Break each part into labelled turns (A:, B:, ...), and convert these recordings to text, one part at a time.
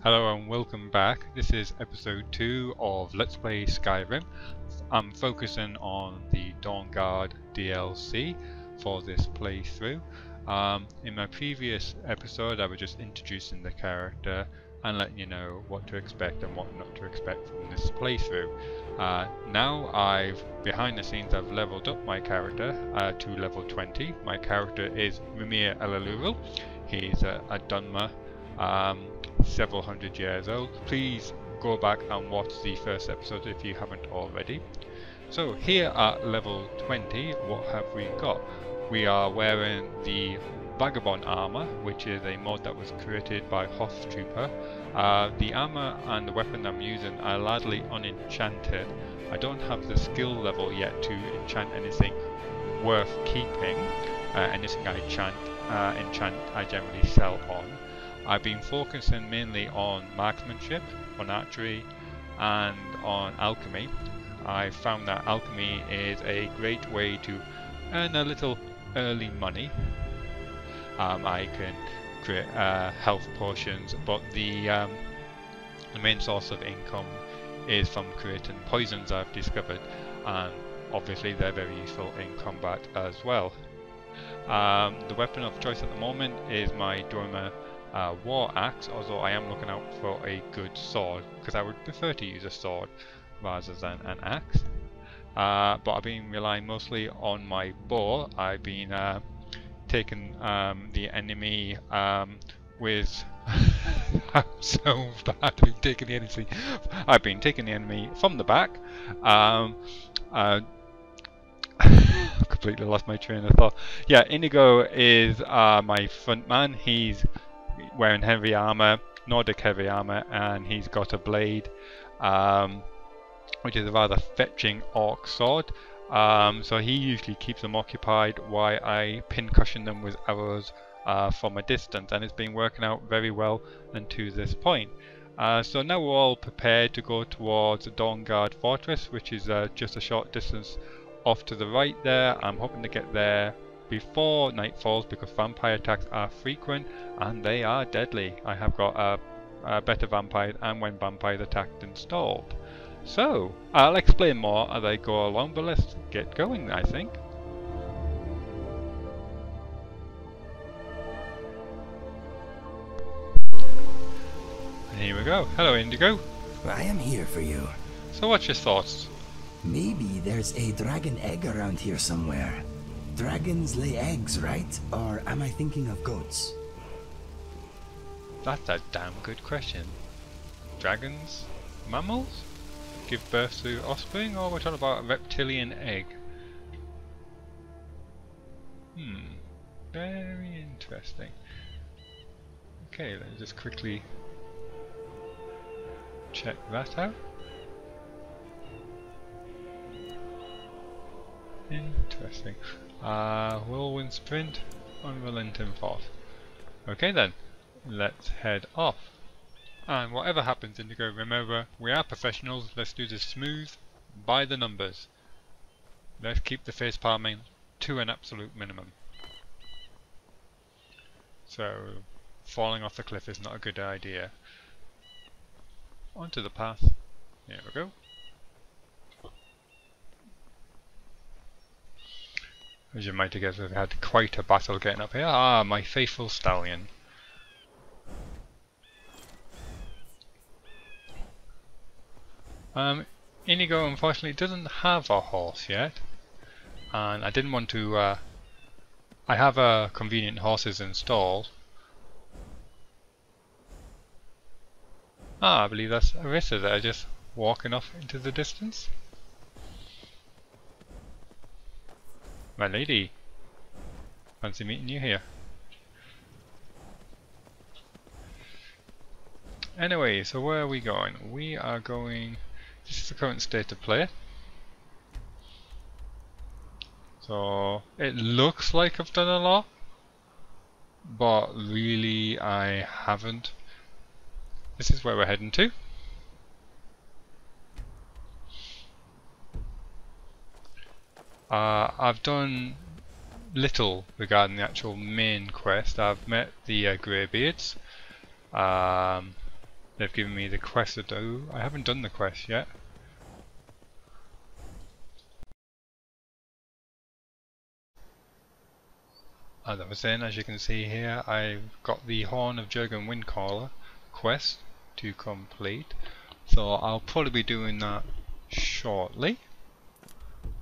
A: Hello and welcome back. This is episode 2 of Let's Play Skyrim. I'm focusing on the Dawnguard DLC for this playthrough. In my previous episode I was just introducing the character and letting you know what to expect and what not to expect from this playthrough. Now behind the scenes I've leveled up my character to level 20. My character is Raimyr. He's a Dunmer. Several hundred years old. Please go back and watch the first episode if you haven't already. So here at level 20, what have we got? We are wearing the Vagabond armor, which is a mod that was created by Hoth Trooper. The armor and the weapon I'm using are largely unenchanted. I don't have the skill level yet to enchant anything worth keeping. Anything I enchant I generally sell on. I've been focusing mainly on marksmanship, on archery and on alchemy. I found that alchemy is a great way to earn a little early money. I can create health potions, but the main source of income is from creating poisons I've discovered, and obviously they're very useful in combat as well. The weapon of choice at the moment is my Dunmer war axe, although I am looking out for a good sword because I would prefer to use a sword rather than an axe. But I've been relying mostly on my bow. I've been taking the enemy with I'm so bad at taking the enemy. I've been taking the enemy from the back. Completely lost my train of thought. Yeah, Inigo is my front man. He's wearing heavy armor, Nordic heavy armor, and he's got a blade, which is a rather fetching orc sword. So he usually keeps them occupied while I pincushion them with arrows from a distance, and it's been working out very well until this point. So now we're all prepared to go towards the Dawnguard fortress, which is just a short distance off to the right there. I'm hoping to get there before night falls because vampire attacks are frequent and they are deadly. I have got a better vampire and when vampires attacked installed. So I'll explain more as I go along, but let's get going, I think. And here we go. Hello Indigo.
B: I am here for you.
A: So what's your thoughts?
B: Maybe there's a dragon egg around here somewhere. Dragons lay eggs, right? Or am I thinking of goats?
A: That's a damn good question. Dragons? Mammals? Give birth to offspring? Or we're talking about a reptilian egg? Very interesting. Okay, let's just quickly check that out. Interesting. Whirlwind sprint, unrelenting force. Okay then, let's head off. And whatever happens, Indigo, remember, we are professionals. Let's do this smooth, by the numbers. Let's keep the face palming to an absolute minimum. So, falling off the cliff is not a good idea. Onto the path. Here we go. As you might have guessed, we've had quite a battle getting up here. Ah, my faithful stallion. Inigo unfortunately doesn't have a horse yet, and I didn't want to. I have convenient horses installed. Ah, I believe that's Arissa there, just walking off into the distance. My lady, fancy meeting you here. Anyway, so where are we going? We are going, this is the current state of play. So it looks like I've done a lot, but really I haven't. This is where we're heading to. I've done little regarding the actual main quest. I've met the Greybeards. They've given me the quest to do. I haven't done the quest yet. As I was saying, as you can see here, I've got the Horn of Jurgen Windcaller quest to complete. So I'll probably be doing that shortly.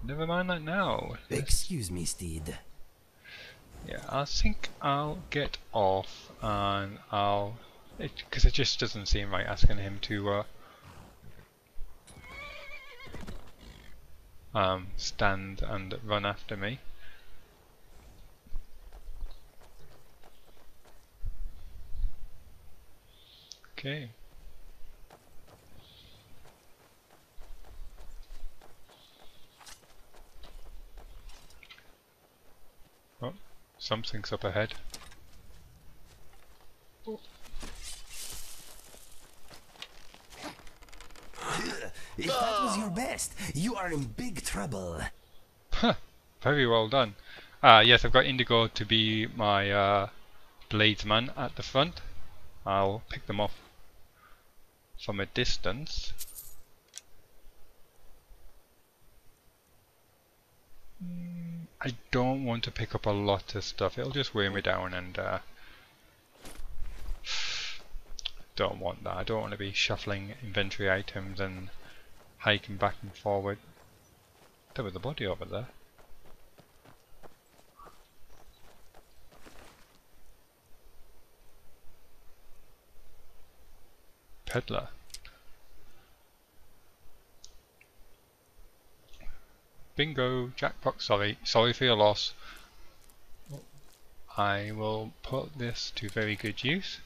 A: Never mind that now.
B: Excuse me, Steed.
A: Yeah, I think I'll get off and because it just doesn't seem right asking him to stand and run after me. Okay. Oh, something's up ahead. Oh.
B: If that was your best, you are in big trouble.
A: Huh, very well done. Yes, I've got Indigo to be my bladesman at the front. I'll pick them off from a distance. I don't want to pick up a lot of stuff, it'll just weigh me down, and don't want that. I don't want to be shuffling inventory items and hiking back and forward. There was a body over there. Peddler. Bingo, jackpot, sorry for your loss. I will put this to very good use.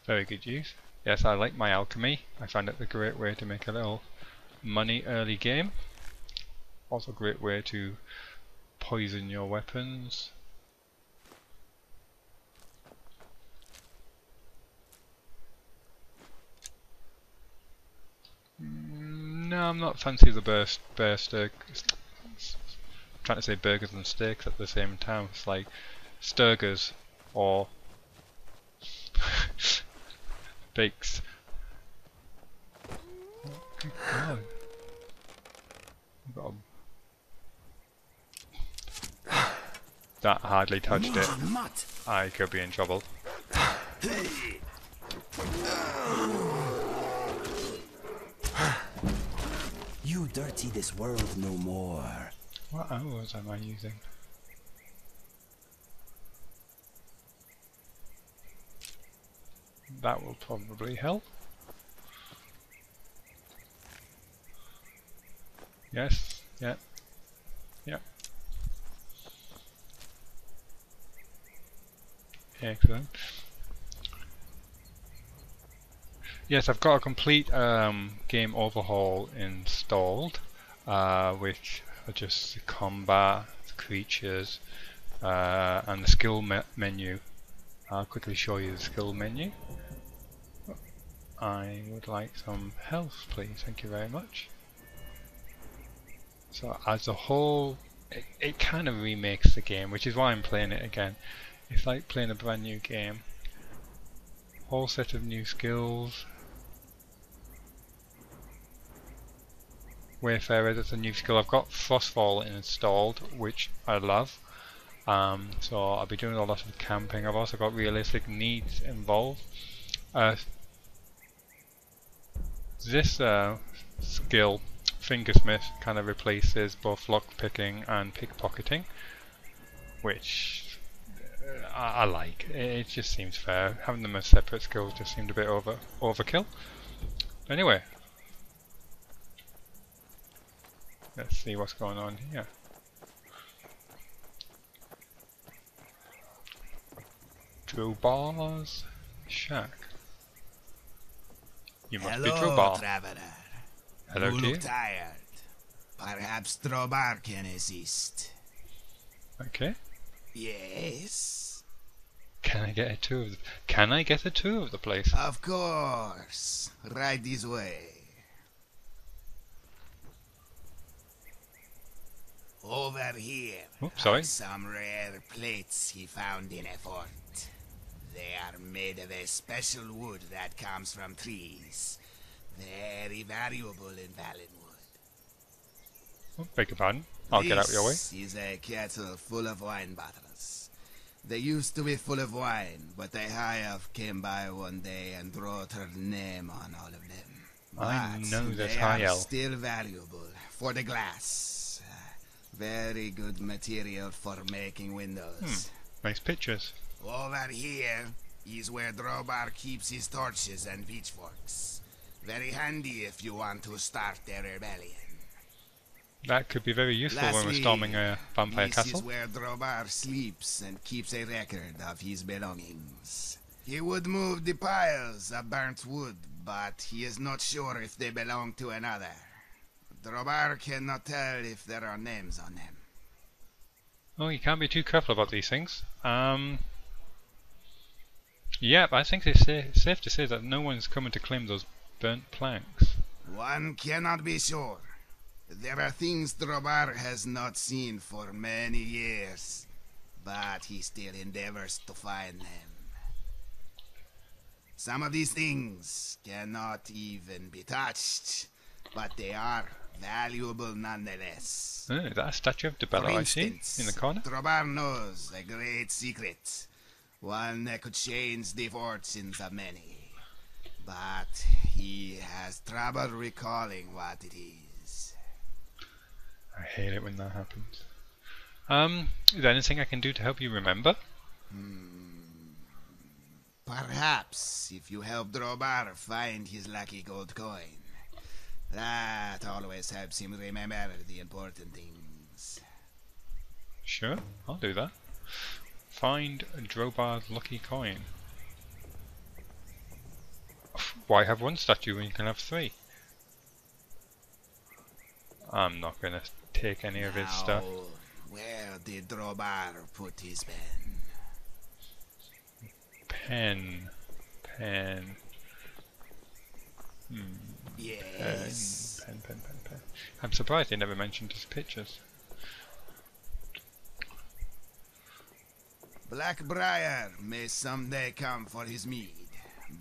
A: Very good use. Yes, I like my alchemy. I find it a great way to make a little money early game. Also a great way to poison your weapons. No, I'm not fancy the bear steak. I'm trying to say burgers and steaks at the same time. It's like Sturgers or bakes. Good God. That hardly touched it. I could be in trouble.
B: You dirty this world no more.
A: What arrows am I using? That will probably help. Yes, yeah, yeah. Excellent. Yes, I've got a complete game overhaul installed, which are just the combat, the creatures, and the skill menu. I'll quickly show you the skill menu. I would like some health, please. Thank you very much. So as a whole, it kind of remakes the game, which is why I'm playing it again. It's like playing a brand new game. Whole set of new skills. Wayfarer, that's a new skill. I've got Frostfall installed, which I love. So I'll be doing a lot of camping. I've also got realistic needs involved. This skill, Fingersmith, kind of replaces both lockpicking and pickpocketing, which I like. It just seems fair. Having them as separate skills just seemed a bit overkill. Anyway, let's see what's going on here. Drobbar's shack. You must be Drobbar.
C: Traveler.
A: Hello
C: You
A: to you.
C: look tired. Perhaps Drobbar can assist.
A: Okay.
C: Yes?
A: Can I get a tour of the place?
C: Of course. Right this way. Over here
A: Oh, sorry.
C: are some rare plates he found in a fort. They are made of a special wood that comes from trees. Very valuable in Valenwood.
A: Oh, beg your pardon. I'll get out of your way.
C: This is a kettle full of wine bottles. They used to be full of wine, but a high-elf came by one day and wrote her name on all of them.
A: I
C: But
A: know this
C: they
A: high
C: are
A: elf.
C: still valuable for the glass. Very good material for making windows.
A: Nice pictures.
C: Over here is where Drobar keeps his torches and pitchforks. Very handy if you want to start a rebellion.
A: That could be very useful when we're
C: Lastly,
A: storming a vampire
C: this
A: castle.
C: is where Drobar sleeps and keeps a record of his belongings. He would move the piles of burnt wood, but he is not sure if they belong to another. Drobar cannot tell if there are names on them.
A: Oh, you can't be too careful about these things. Yeah, but I think it's safe to say that no one's coming to claim those burnt planks.
C: One cannot be sure. There are things Drobar has not seen for many years, but he still endeavors to find them. Some of these things cannot even be touched, but they are valuable nonetheless.
A: Oh, is that a statue of
C: For
A: Belda I see
C: instance,
A: in the corner?
C: Drobar knows a great secret, one that could change the fortunes of many, but he has trouble recalling what it is.
A: I hate it when that happens. Is there anything I can do to help you remember?
C: Perhaps if you help Drobar find his lucky gold coin. That always helps him remember the important things.
A: Sure, I'll do that. Find Drobar's lucky coin. Why have one statue when you can have three? I'm not gonna take any of his stuff.
C: Now, where did Drobar put his pen?
A: Pen.
C: Yes.
A: Pen. I'm surprised he never mentioned his pictures.
C: Blackbriar may someday come for his mead,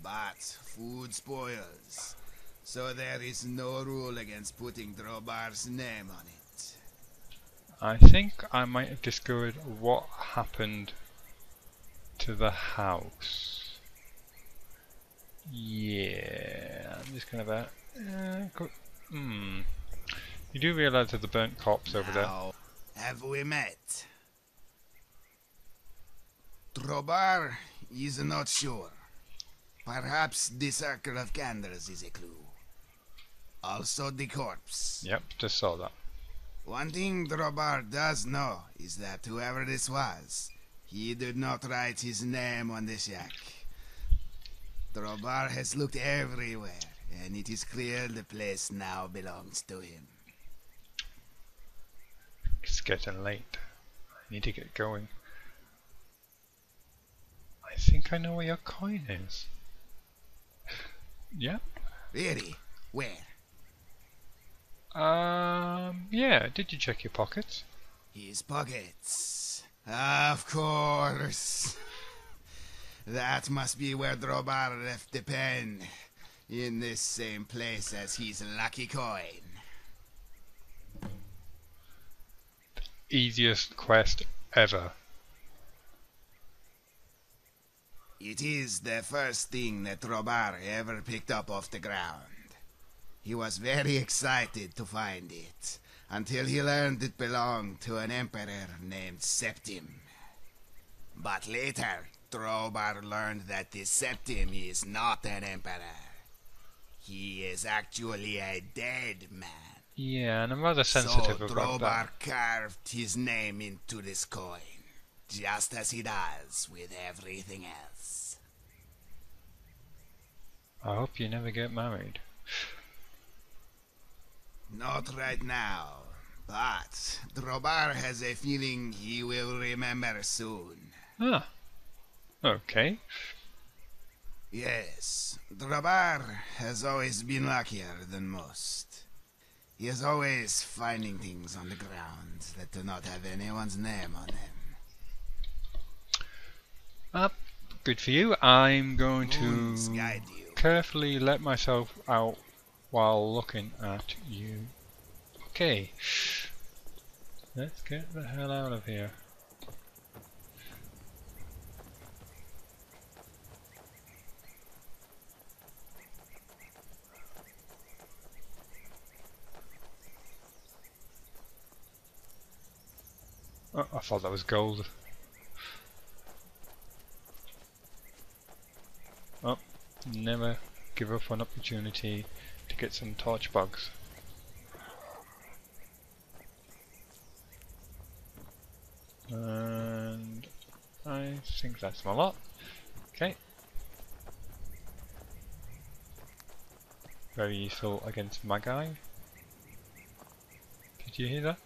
C: but food spoils, so there is no rule against putting Drobar's name on it.
A: I think I might have discovered what happened to the house. Yeah, I'm just gonna You do realise there's a burnt corpse over there.
C: Now, have we met? Drobar is not sure. Perhaps the circle of candles is a clue. Also the corpse.
A: Yep, just saw that.
C: One thing Drobar does know is that whoever this was, he did not write his name on the shack. Drobar has looked everywhere, and it is clear the place now belongs to him.
A: It's getting late. I need to get going. I think I know where your coin is. Yep.
C: Really? Where?
A: Yeah, did you check your pockets?
C: His pockets. Of course. That must be where Drobar left the pen. In this same place as his lucky coin.
A: Easiest quest ever.
C: It is the first thing that Drobar ever picked up off the ground. He was very excited to find it, until he learned it belonged to an emperor named Septim. But later, Drobar learned that the Septim is not an emperor. He is actually a dead man.
A: Yeah, and I'm rather sensitive
C: So
A: about
C: Drobar
A: that.
C: carved his name into this coin, just as he does with everything else.
A: I hope you never get married.
C: Not right now, but Drobar has a feeling he will remember soon.
A: Ah, okay.
C: Yes, Drobar has always been luckier than most. He is always finding things on the ground that do not have anyone's name on them.
A: Good for you. I'm going
C: Moons
A: to
C: guide you.
A: carefully let myself out while looking at you. Okay. Let's get the hell out of here. Oh, I thought that was gold. Oh, never give up an opportunity to get some torch bugs. And I think that's my lot. Okay. Very useful against Magi. Did you hear that?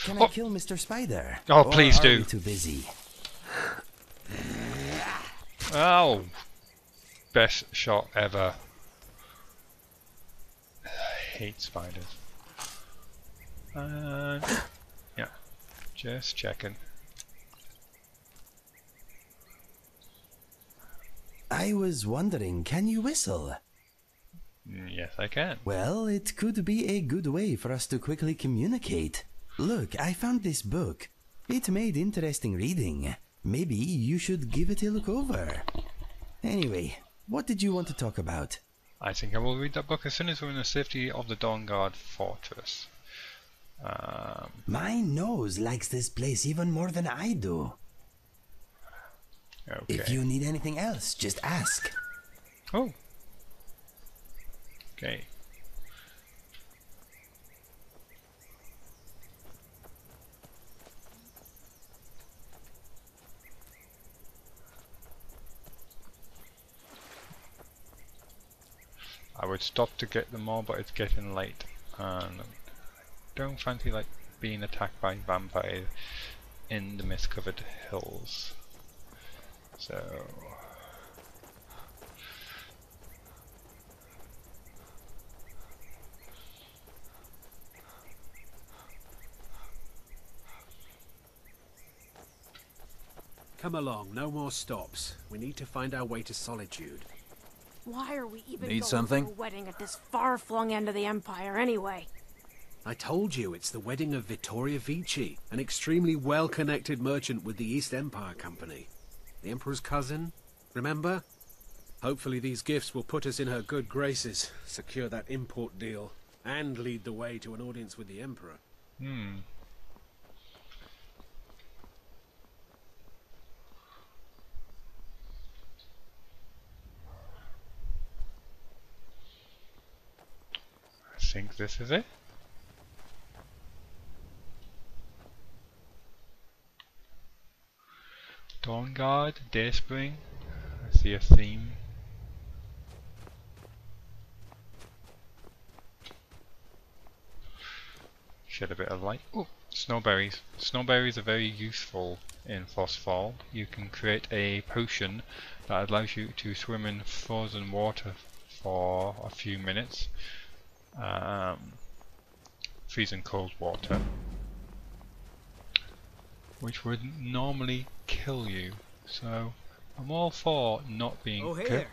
B: Can I kill Mr. Spider?
A: Oh,
B: Or
A: please
B: are
A: do.
B: we too busy?
A: Oh! Best shot ever. I hate spiders. Yeah, just checking.
B: I was wondering, can you whistle?
A: Yes, I can.
B: Well, it could be a good way for us to quickly communicate. Look, I found this book. It made interesting reading. Maybe you should give it a look over. Anyway, what did you want to talk about?
A: I think I will read that book as soon as we're in the safety of the Dawnguard fortress.
B: My nose likes this place even more than I do.
A: Okay.
B: If you need anything else, just ask.
A: Oh. Okay. I would stop to get them all, but it's getting late, and don't fancy like being attacked by vampires in the mist-covered hills. So
D: Come along, no more stops. We need to find our way to Solitude.
E: Why are we even
D: Need
E: going
D: something?
E: to a wedding at this far-flung end of the Empire anyway?
D: I told you, it's the wedding of Vittoria Vici, an extremely well-connected merchant with the East Empire Company. The Emperor's cousin, remember? Hopefully these gifts will put us in her good graces, secure that import deal, and lead the way to an audience with the Emperor.
A: I think this is it. Dawnguard, Dayspring. I see a theme. Shed a bit of light. Oh, snowberries. Snowberries are very useful in Frostfall. You can create a potion that allows you to swim in frozen water for a few minutes. Freezing cold water, which would normally kill you. So I'm all for not being
F: Oh, hey there.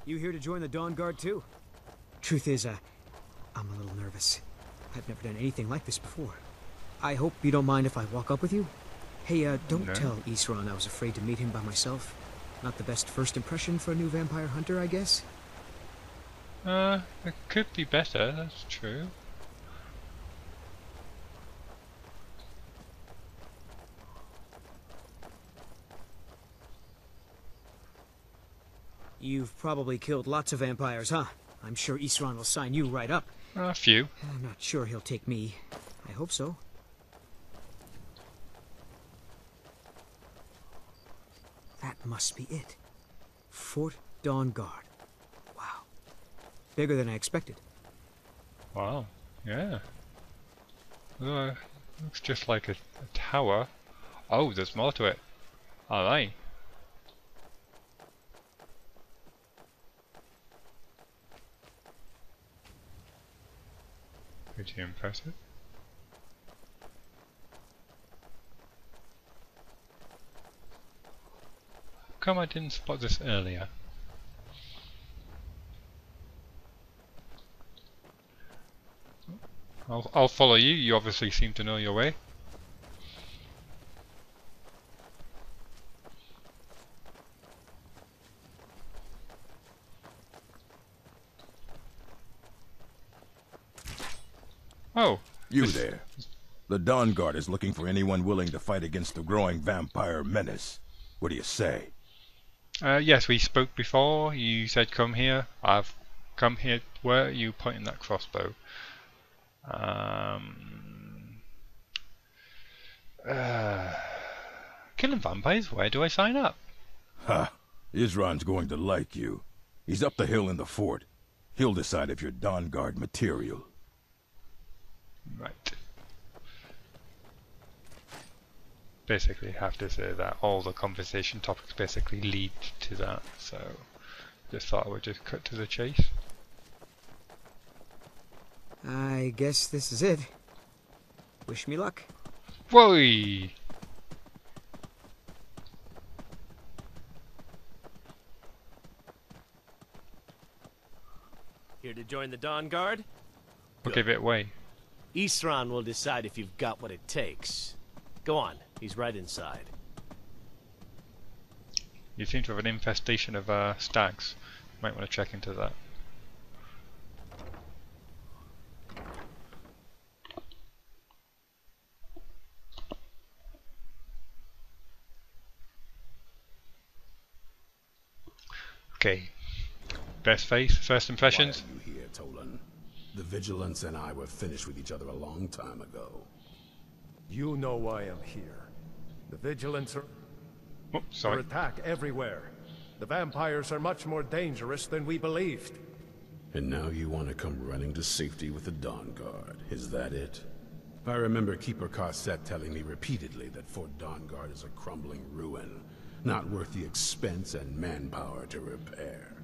F: You here to join the Dawnguard too? Truth is, I'm a little nervous. I've never done anything like this before. I hope you don't mind if I walk up with you? Hey, don't
A: No.
F: tell Isran I was afraid to meet him by myself. Not the best first impression for a new vampire hunter, I guess?
A: It could be better, that's true.
F: You've probably killed lots of vampires, huh? I'm sure Isran will sign you right up.
A: A few.
F: I'm not sure he'll take me. I hope so. That must be it. Fort Dawnguard. Wow. Bigger than I expected.
A: Wow, yeah. Looks just like a tower. Oh, there's more to it. Alright. Pretty impressive. How come I didn't spot this earlier? I'll follow you. You obviously seem to know your way. Oh.
G: You there. The Dawnguard is looking for anyone willing to fight against the growing vampire menace. What do you say?
A: Yes, we spoke before. You said come here. I've come here. Where are you pointing that crossbow? Killing vampires? Where do I sign up?
G: Ha! Isran's going to like you. He's up the hill in the fort. He'll decide if you're Dawnguard material.
A: Right. Basically have to say that all the conversation topics basically lead to that, so just thought I would just cut to the chase.
F: I guess this is it. Wish me luck.
A: Whoa!
H: Here to join the Dawnguard?
A: We'll give it away.
H: Isran will decide if you've got what it takes. Go on, he's right inside.
A: You seem to have an infestation of stags. Might want to check into that. Okay. Best face, first impressions?
I: Why are you here, Tolan? The Vigilance and I were finished with each other a long time ago.
J: You know why I'm here. The Vigilance are
A: sorry.
J: attack everywhere. The vampires are much more dangerous than we believed.
I: And now you want to come running to safety with the Dawnguard. Is that it? I remember Keeper Carset telling me repeatedly that Fort Dawnguard is a crumbling ruin, not worth the expense and manpower to repair.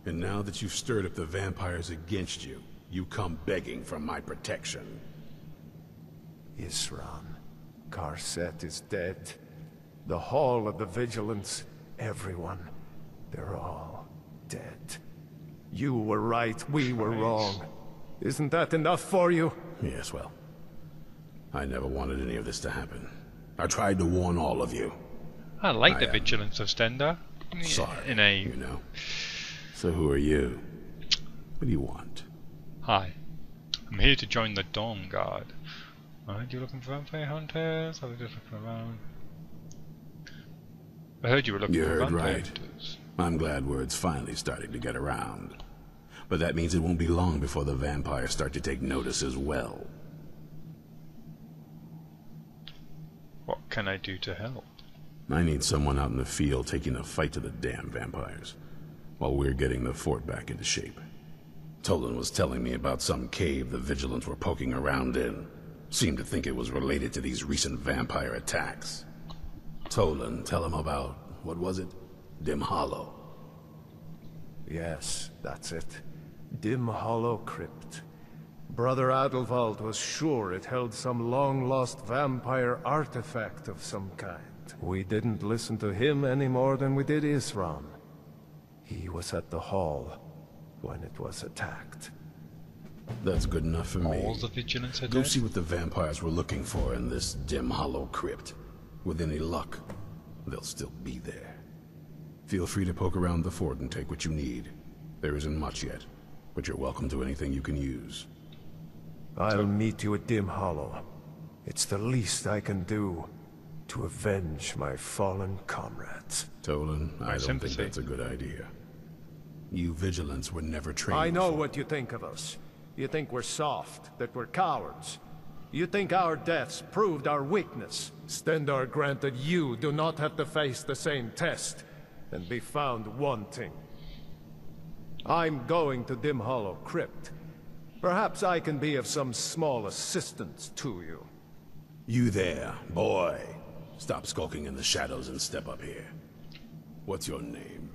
I: And now that you've stirred up the vampires against you, you come begging for my protection.
J: Isran. Carset is dead. The Hall of the Vigilance, everyone, they're all dead. You were right, we were wrong. Isn't that enough for you?
I: Yes, well, I never wanted any of this to happen. I tried to warn all of you.
A: I like the vigilance of Stendar.
I: Sorry,
A: in a...
I: you know. So who are you? What do you want?
A: Hi. I'm here to join the Dawnguard. Alright, you looking for vampire hunters? I was just looking around. I heard you were looking for vampire hunters.
I: I'm glad word's finally starting to get around. But that means it won't be long before the vampires start to take notice as well.
A: What can I do to help?
I: I need someone out in the field taking the fight to the damn vampires, while we're getting the fort back into shape. Tolan was telling me about some cave the Vigilants were poking around in. Seemed to think it was related to these recent vampire attacks. Tolan, tell him about, what was it? Dim Hollow.
J: Yes, that's it. Dim Hollow Crypt. Brother Adelwald was sure it held some long-lost vampire artifact of some kind. We didn't listen to him any more than we did Isran. He was at the hall when it was attacked.
I: That's good enough for me.
A: All the vigilance are
I: Go
A: dead?
I: see what the vampires were looking for in this Dim Hollow Crypt. With any luck, they'll still be there. Feel free to poke around the fort and take what you need. There isn't much yet, but you're welcome to anything you can use.
J: I'll meet you at Dim Hollow. It's the least I can do to avenge my fallen comrades.
I: Tolan, I don't think that's a good idea. You Vigilants were never trained.
J: I know what you think of us. You think we're soft, that we're cowards. You think our deaths proved our weakness. Stendar granted you do not have to face the same test and be found wanting. I'm going to Dim Hollow Crypt. Perhaps I can be of some small assistance to you.
I: You there, boy. Stop skulking in the shadows and step up here. What's your name?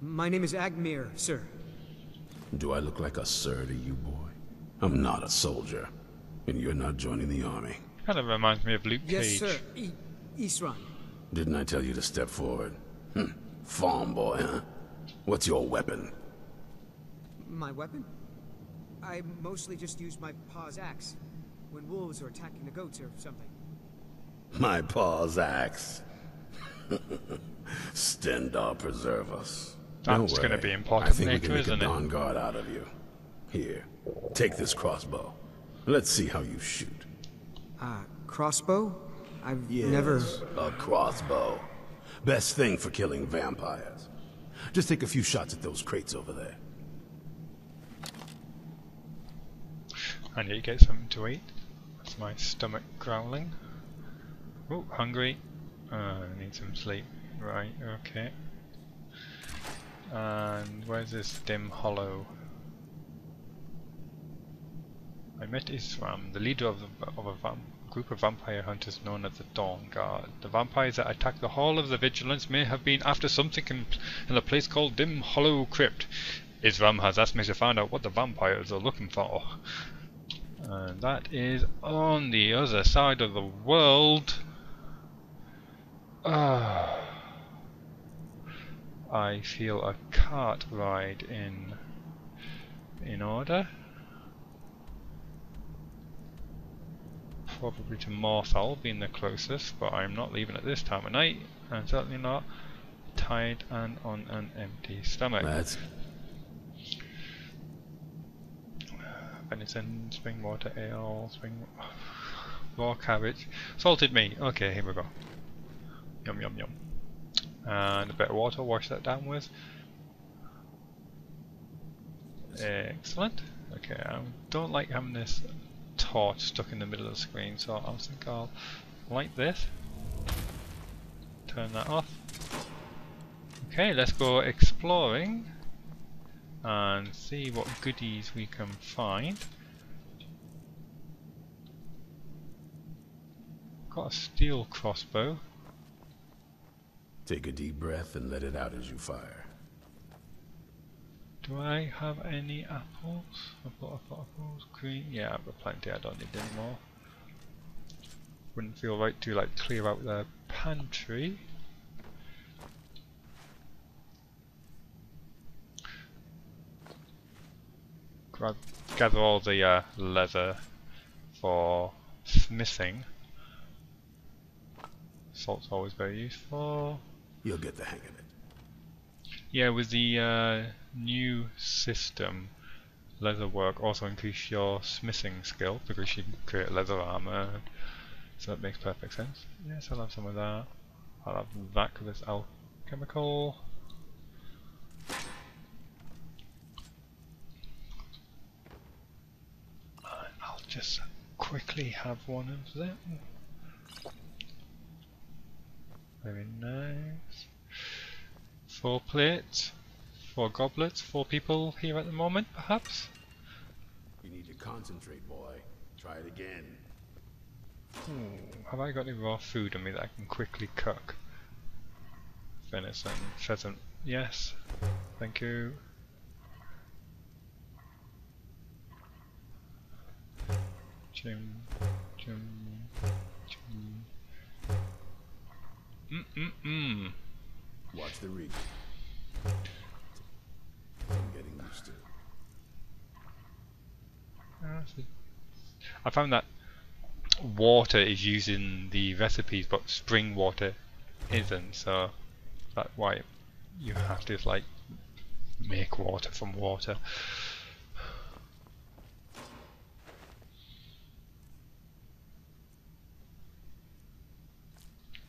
F: My name is Raimyr, sir.
I: Do I look like a sir to you, boy? I'm not a soldier, and you're not joining the army.
A: Kind of reminds me of Luke
F: Yes,
A: Cage.
F: sir. Isran.
I: Didn't I tell you to step forward? Farm boy, huh? What's your weapon?
F: My weapon? I mostly just use my paw's axe when wolves are attacking the goats or something.
I: My paw's axe. Stendar preserve us.
A: That's going to be important
I: I think
A: later,
I: we can
A: isn't
I: make a
A: it?
I: Dawnguard out of you. Here, take this crossbow. Let's see how you shoot.
F: Crossbow? I've
I: Yes,
F: never...
I: a crossbow. Best thing for killing vampires. Just take a few shots at those crates over there.
A: I need to get something to eat. That's my stomach growling. Oh, hungry. I need some sleep. Right, okay. And where's this dim hollow? I met Isram, the leader of a group of vampire hunters known as the Dawnguard. The vampires that attacked the Hall of the Vigilance may have been after something in a place called Dim Hollow Crypt. Isram has asked me to find out what the vampires are looking for. And that is on the other side of the world. I feel a cart ride in order. Probably to Myrisi'l being the closest, but I'm not leaving at this time of night, and certainly not tired and on an empty stomach.
I: That's...
A: Venison, spring water ale, spring raw cabbage, salted meat. Okay, here we go. Yum yum yum. And a bit of water, wash that down with. Excellent. Okay, I don't like having this torch stuck in the middle of the screen, so I think I'll light this. Turn that off. Okay, let's go exploring and see what goodies we can find. Got a steel crossbow.
I: Take a deep breath and let it out as you fire.
A: Do I have any apples? I've got apples, green. Yeah, I've got plenty. I don't need any more. Wouldn't feel right to like clear out the pantry. Gather all the leather for smithing. Salt's always very useful.
I: You'll get the hang of it.
A: Yeah, with the new system, leather work also increase your smithing skill because you can create leather armor. So that makes perfect sense. Yes, I'll have some of that. I'll have that because it's alchemical. And I'll just quickly have one of them. Very nice. 4 plates, 4 goblets, 4 people here at the moment, perhaps?
I: You need to concentrate, boy. Try it again.
A: Have I got any raw food on me that I can quickly cook? Venison, pheasant, yes. Thank you. Chim, chim, chim.
I: Watch the reach. I'm getting used to it.
A: I found that water is used in the recipes, but spring water isn't, so that's why you have to like make water from water.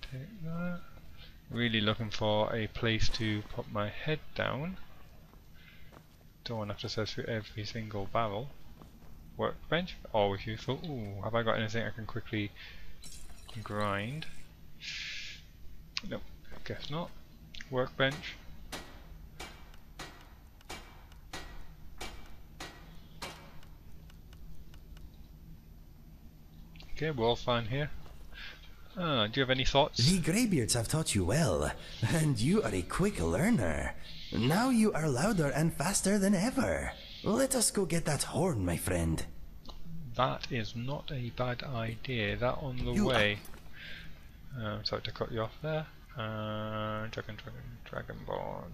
A: Take that. Really looking for a place to put my head down. Don't want to have to search through every single barrel. Workbench, always useful. Ooh, have I got anything I can quickly grind? Nope, I guess not. Workbench. Okay, we're all fine here. Do you have any thoughts?
B: The Greybeards have taught you well, and you are a quick learner. Now you are louder and faster than ever. Let us go get that horn, my friend.
A: That is not a bad idea. That on the way. Sorry to cut you off there. Dragonborn.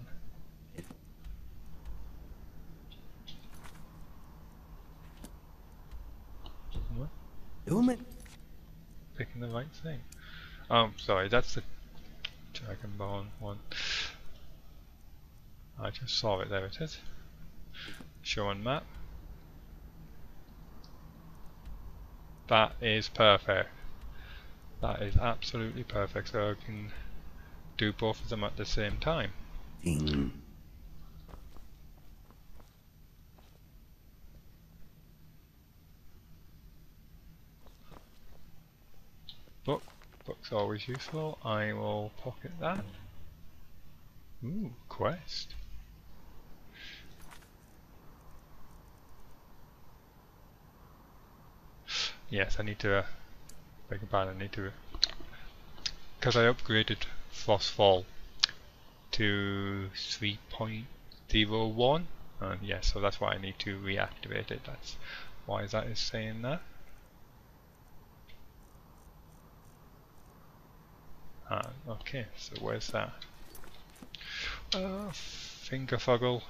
A: What? Picking the right thing. Oh, sorry, that's the Dragonborn one. I just saw it, there it is. Show on map. That is perfect. That is absolutely perfect, so I can do both of them at the same time. Book's always useful. I will pocket that. Ooh, quest. Yes, I need to, beg your pardon, I need to, because I upgraded Frostfall to 3.01, yes, so that's why I need to reactivate it. That's why that is saying that. Okay, so where's that? Fingerfuggle.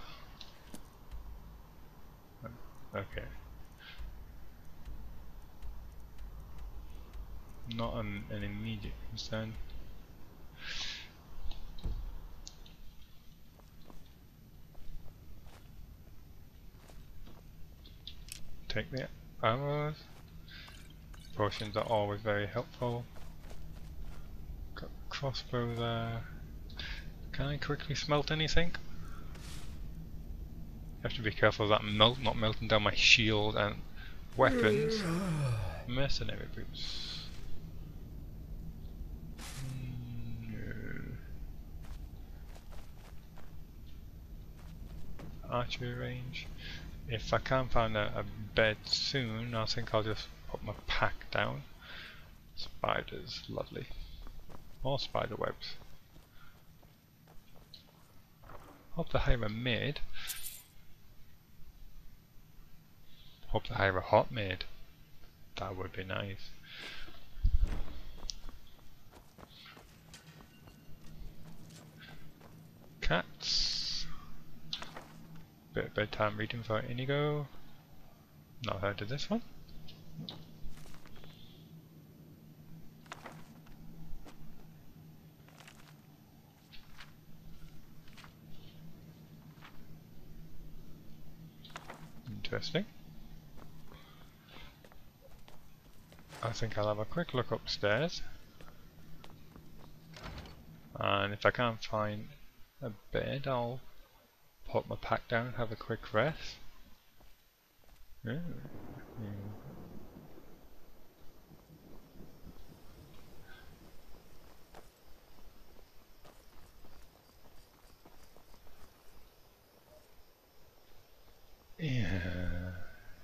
A: Okay. Not an immediate concern. Take the arrows. Potions are always very helpful. Got a crossbow there. Can I quickly smelt anything? Have to be careful of that not melting down my shield and weapons. Mercenary boots. Archery range. If I can't find a bed soon, I think I'll just put my pack down. Spiders, lovely. More spider webs. Hope to hire a maid. Hope to hire a hot maid. That would be nice. Cats. Bit of bedtime reading for Inigo. Not heard of this one. Interesting. I think I'll have a quick look upstairs. And if I can't find a bed, I'll put my pack down, have a quick rest. Yeah.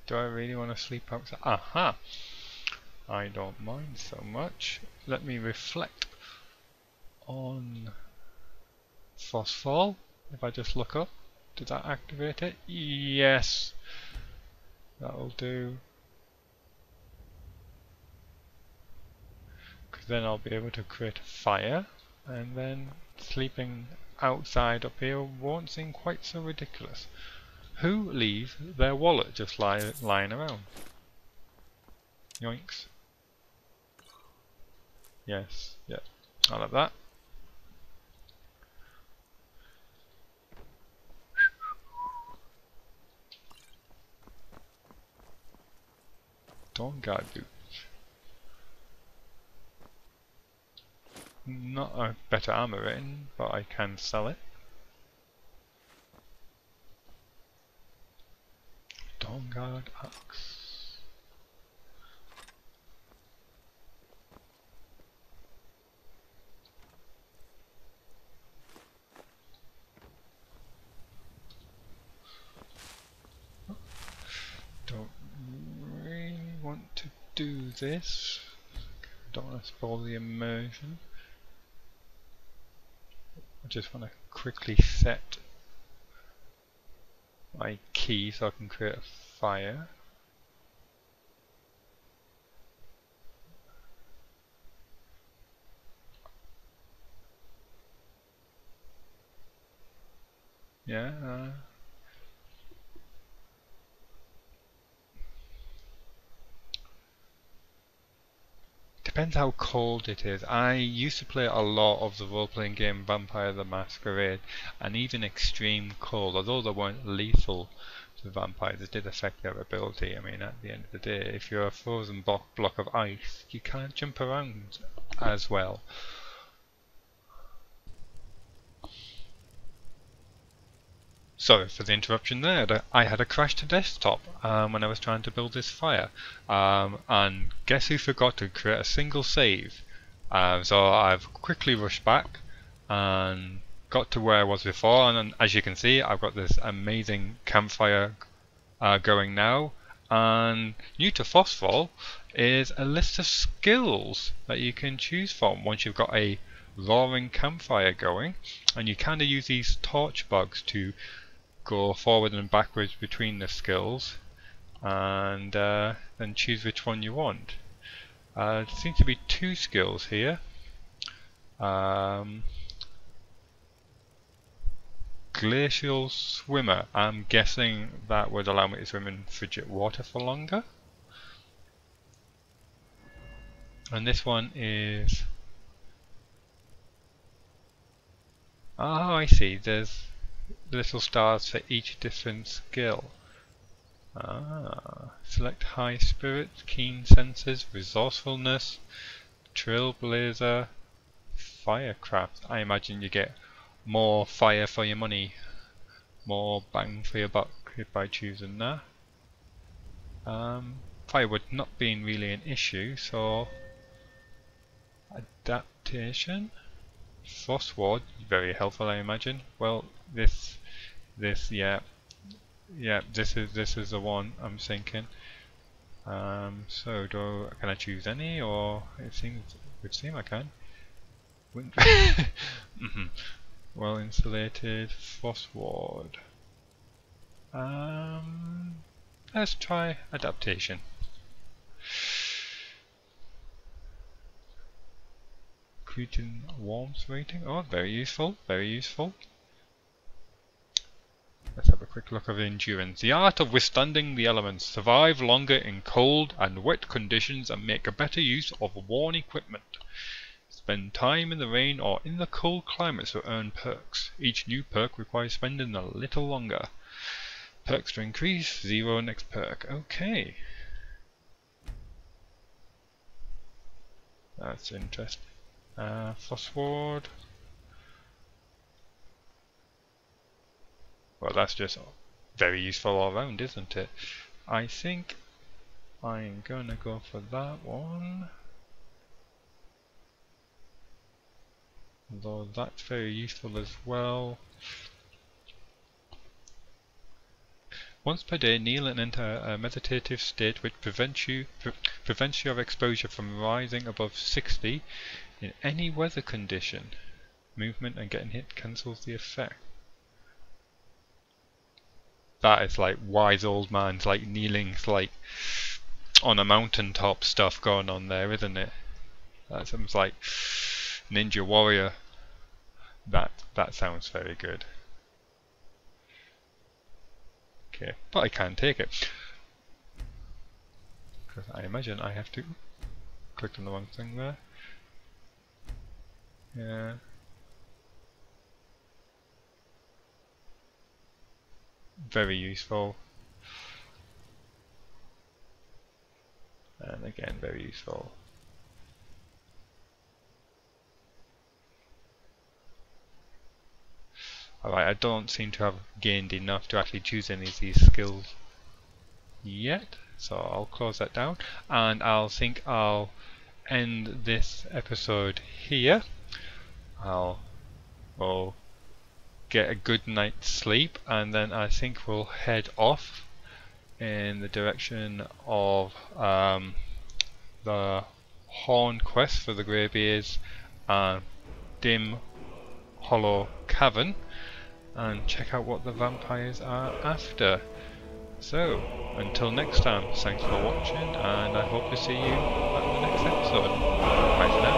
A: Do I really want to sleep outside? Aha! I don't mind so much. Let me reflect on Frostfall. If I just look up, did that activate it? Yes! That'll do. Because then I'll be able to create a fire, and then sleeping outside up here won't seem quite so ridiculous. Who leaves their wallet just lying around? Yoinks. Yes, yeah, I'll have that. Dawnguard boots. Not a better armor rating, but I can sell it. Dawnguard axe. Don't really want to do this. don't want to spoil the immersion. I just want to quickly set my key so I can create a fire. Yeah. Depends how cold it is. I used to play a lot of the role-playing game Vampire the Masquerade, and even extreme cold, although they weren't lethal to vampires, it did affect their ability. I mean, at the end of the day, if you're a frozen block of ice, you can't jump around as well. Sorry for the interruption there. I had a crash to desktop when I was trying to build this fire. And guess who forgot to create a single save? So I've quickly rushed back and got to where I was before. And as you can see, I've got this amazing campfire going now. And new to Frostfall is a list of skills that you can choose from once you've got a roaring campfire going. And you kind of use these torch bugs to go forward and backwards between the skills, and then choose which one you want. There seems to be 2 skills here. Glacial Swimmer. I'm guessing that would allow me to swim in frigid water for longer. And this one is... oh, I see. There's little stars for each different skill. Select high spirit, keen senses, resourcefulness, trailblazer, firecraft. I imagine you get more fire for your money, more bang for your buck by choosing that. Firewood not being really an issue, so adaptation. Frostward, very helpful, I imagine. Well, this, yeah, this is the one I'm thinking. So can I choose any, or it would seem I can. Well insulated, Frostward. Let's try adaptation. Creating warmth rating. Oh, very useful, very useful. Let's have a quick look at endurance. The art of withstanding the elements. Survive longer in cold and wet conditions and make a better use of worn equipment. Spend time in the rain or in the cold climates to earn perks. Each new perk requires spending a little longer. Perks to increase, 0 next perk. Okay. That's interesting. Frostward. Well, that's just very useful all around, isn't it? I think I'm gonna go for that one. Although that's very useful as well. Once per day, kneel and enter a meditative state which prevents your exposure from rising above 60 in any weather condition. Movement and getting hit cancels the effect. That is like wise old man's like kneeling, like on a mountaintop stuff going on there, isn't it? That sounds like Ninja Warrior. That sounds very good. Okay, but I can't take it because I imagine I have to click on the wrong thing there. Yeah. Very useful. And again, very useful. Alright, I don't seem to have gained enough to actually choose any of these skills yet, so I'll close that down, and I'll end this episode here. I'll get a good night's sleep, and then I think we'll head off in the direction of the Horn Quest for the Greybeards and Dim Hollow Cavern, and check out what the vampires are after. So, until next time, thanks for watching, and I hope to see you at the next episode. Bye for now.